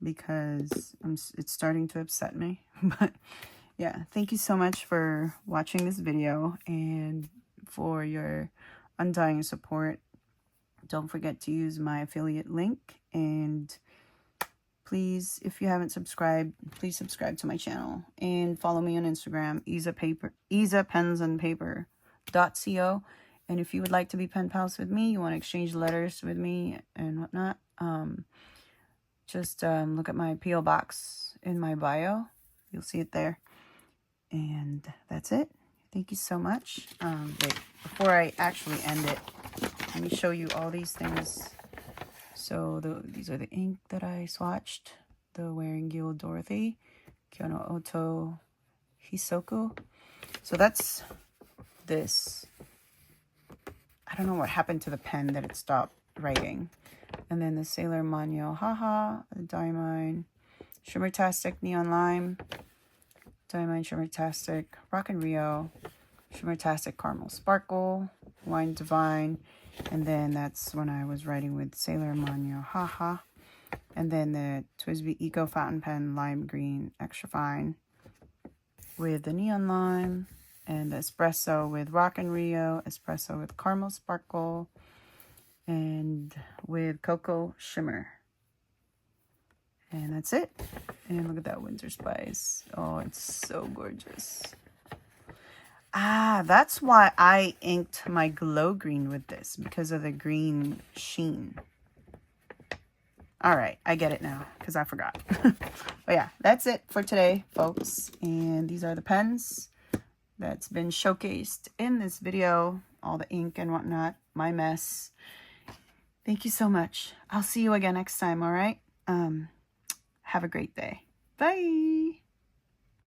because it's starting to upset me. But yeah, thank you so much for watching this video and for your undying support. Don't forget to use my affiliate link, and please, if you haven't subscribed, please subscribe to my channel and follow me on Instagram, isapensandpaper.co. And if you would like to be pen pals with me, you want to exchange letters with me and whatnot, just look at my P.O. box in my bio. You'll see it there. And that's it. Thank you so much. Wait, before I actually end it, let me show you all these things. So these are the ink that I swatched. The Wearing Gil Dorothy, Kyono Oto Hisoku. So that's this. I don't know what happened to the pen that it stopped writing. And then the Sailor Manyo Haha, the Diamine, Shimmertastic Neon Lime, Diamine Shimmertastic, Rock and Rio, Shimmertastic Caramel Sparkle, Wine Divine, and then that's when I was writing with Sailor Manyo Haha. And then the TWSBI Eco Fountain Pen Lime Green Extra Fine with the Neon Lime, and the Espresso with Rock and Rio, Espresso with Caramel Sparkle, and with Cocoa Shimmer. And that's it. And look at that Winter Spice. Oh, it's so gorgeous. Ah, that's why I inked my glow green with this, because of the green sheen. All right, I get it now, because I forgot. But yeah, that's it for today, folks. And these are the pens that's been showcased in this video. All the ink and whatnot, my mess. Thank you so much. I'll see you again next time, all right? Have a great day. Bye.